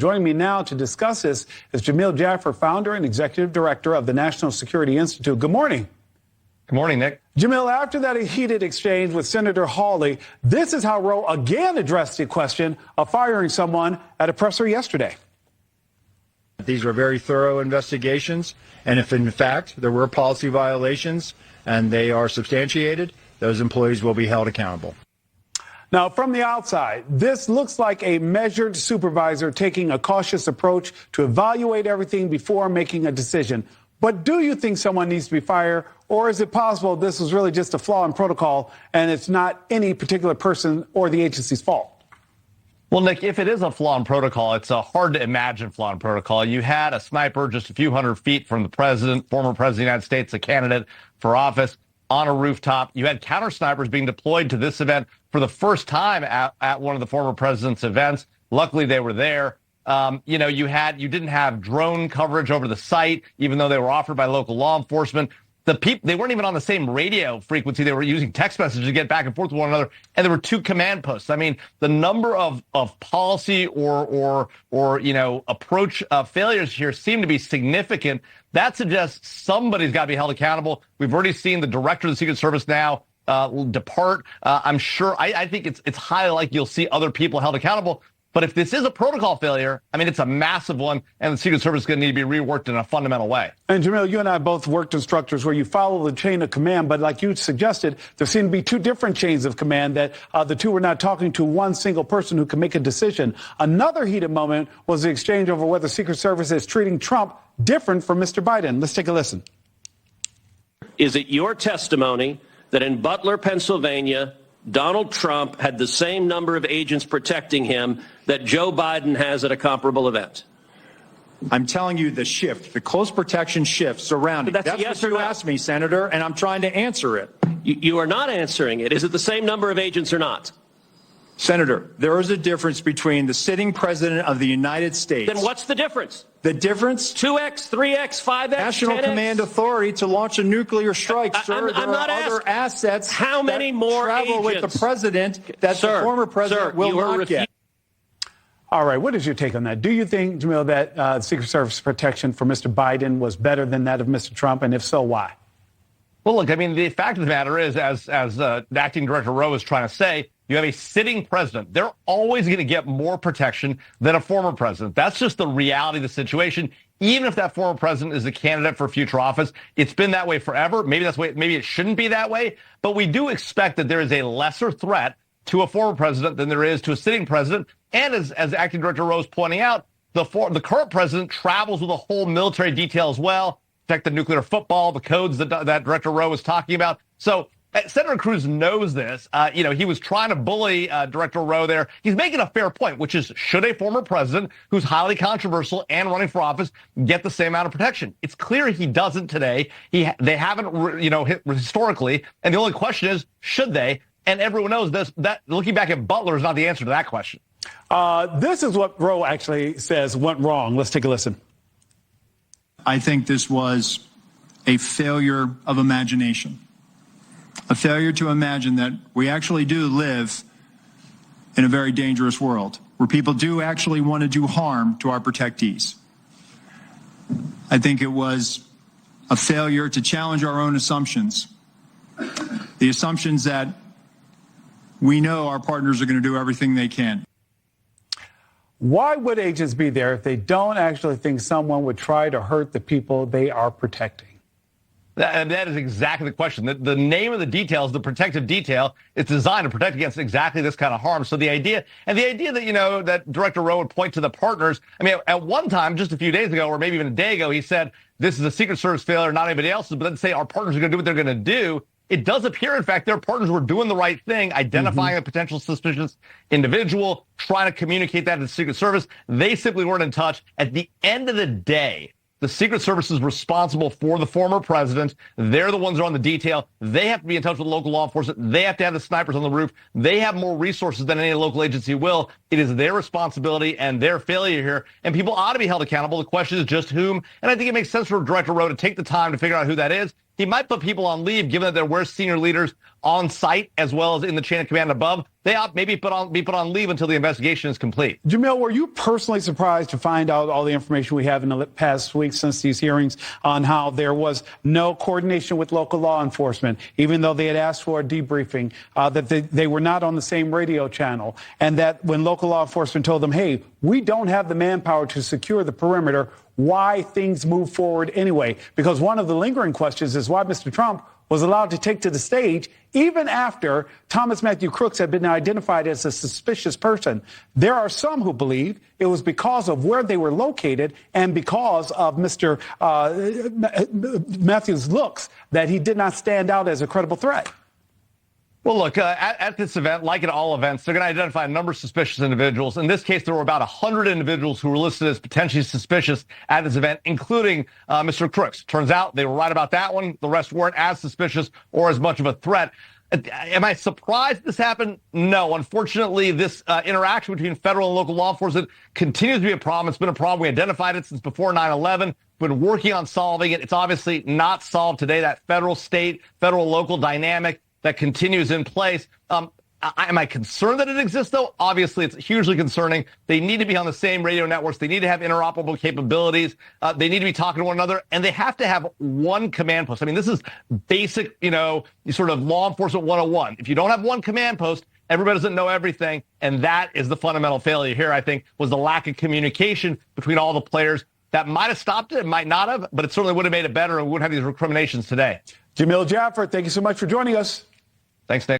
Joining me now to discuss this is Jamil Jaffer, founder and executive director of the National Security Institute. Good morning. Good morning, Nick. Jamil, after that heated exchange with Senator Hawley, this is how Roe again addressed the question of firing someone at a presser yesterday. These were very thorough investigations, and if in fact there were policy violations and they are substantiated, those employees will be held accountable. Now, from the outside, this looks like a measured supervisor taking a cautious approach to evaluate everything before making a decision. But do you think someone needs to be fired, or is it possible this was really just a flaw in protocol and it's not any particular person or the agency's fault? Well, Nick, if it is a flaw in protocol, it's a hard to imagine flaw in protocol. You had a sniper just a few hundred feet from the president, former president of the United States, a candidate for office, on a rooftop. You had counter snipers being deployed to this event for the first time at one of the former president's events. Luckily, they were there. You didn't have drone coverage over the site, even though they were offered by local law enforcement. They weren't even on the same radio frequency. They were using text messages to get back and forth with one another. And there were two command posts. I mean, the number of policy or approach failures here seem to be significant. That suggests somebody's got to be held accountable. We've already seen the director of the Secret Service now depart. I'm sure. I think it's highly likely you'll see other people held accountable. But if this is a protocol failure, I mean, it's a massive one, and the Secret Service is going to need to be reworked in a fundamental way. And Jamil, you and I both worked in structures where you follow the chain of command, but like you suggested, there seem to be two different chains of command that the two were not talking to one single person who can make a decision. Another heated moment was the exchange over whether Secret Service is treating Trump different from Mr. Biden. Let's take a listen. Is it your testimony that in Butler, Pennsylvania, Donald Trump had the same number of agents protecting him that Joe Biden has at a comparable event? I'm telling you the shift, the close protection shift surrounding. That's what you asked me, Senator, and I'm trying to answer it. You are not answering it. Is it the same number of agents or not? Senator, there is a difference between the sitting president of the United States. Then what's the difference? The difference? 2x, 3x, 5x, National 10x? Command Authority to launch a nuclear strike, sir. I'm not other assets how many more travel agents? with the president that the former president will not get. All right, what is your take on that? Do you think, Jamil, that Secret Service protection for Mr. Biden was better than that of Mr. Trump, and if so, why? Well, look, I mean, the fact of the matter is, as Acting Director Rowe is trying to say, you have a sitting president. They're always going to get more protection than a former president. That's just the reality of the situation. Even if that former president is a candidate for future office, it's been that way forever. Maybe it shouldn't be that way. But we do expect that there is a lesser threat to a former president than there is to a sitting president. And as Acting Director Rowe is pointing out, the current president travels with a whole military detail as well. Protect the nuclear football, the codes that Director Rowe was talking about. So Senator Cruz knows this. He was trying to bully Director Rowe there. He's making a fair point, which is, should a former president who's highly controversial and running for office get the same amount of protection? It's clear he doesn't today. They haven't, historically. And the only question is, should they? And everyone knows this. That looking back at Butler is not the answer to that question. This is what Rowe actually says went wrong. Let's take a listen. I think this was a failure of imagination. A failure to imagine that we actually do live in a very dangerous world where people do actually want to do harm to our protectees. I think it was a failure to challenge our own assumptions. The assumptions that we know our partners are going to do everything they can. Why would agents be there if they don't actually think someone would try to hurt the people they are protecting? And that is exactly the question. The name of the detail is the protective detail. It's designed to protect against exactly this kind of harm. So the idea that, that Director Rowe would point to the partners. I mean, at one time, just a few days ago, or maybe even a day ago, he said, this is a Secret Service failure, not anybody else's. But then say our partners are going to do what they're going to do. It does appear, in fact, their partners were doing the right thing, identifying a potential suspicious individual, trying to communicate that to the Secret Service. They simply weren't in touch. At the end of the day, the Secret Service is responsible for the former president. They're the ones that are on the detail. They have to be in touch with local law enforcement. They have to have the snipers on the roof. They have more resources than any local agency will. It is their responsibility and their failure here. And people ought to be held accountable. The question is just whom. And I think it makes sense for Director Rowe to take the time to figure out who that is. He might put people on leave, given that there were senior leaders on site as well as in the chain of command above, they ought maybe be put on leave until the investigation is complete. Jamil, were you personally surprised to find out all the information we have in the past week since these hearings on how there was no coordination with local law enforcement, even though they had asked for a debriefing, that they were not on the same radio channel, and that when local law enforcement told them, hey, we don't have the manpower to secure the perimeter, why things move forward anyway? Because one of the lingering questions is why Mr. Trump was allowed to take to the stage even after Thomas Matthew Crooks had been identified as a suspicious person. There are some who believe it was because of where they were located and because of Mr. Matthew's looks that he did not stand out as a credible threat. Well, look, at this event, like at all events, they're going to identify a number of suspicious individuals. In this case, there were about 100 individuals who were listed as potentially suspicious at this event, including Mr. Crooks. Turns out they were right about that one. The rest weren't as suspicious or as much of a threat. Am I surprised this happened? No. Unfortunately, this interaction between federal and local law enforcement continues to be a problem. It's been a problem. We identified it since before 9/11. Been working on solving it. It's obviously not solved today. That federal, state, federal, local dynamic that continues in place. Am I concerned that it exists, though? Obviously, it's hugely concerning. They need to be on the same radio networks. They need to have interoperable capabilities. They need to be talking to one another, and they have to have one command post. I mean, this is basic, sort of law enforcement 101. If you don't have one command post, everybody doesn't know everything, and that is the fundamental failure here, I think, was the lack of communication between all the players. That might have stopped it, might not have, but it certainly would have made it better, and we wouldn't have these recriminations today. Jamil Jaffer, thank you so much for joining us. Thanks, Nick.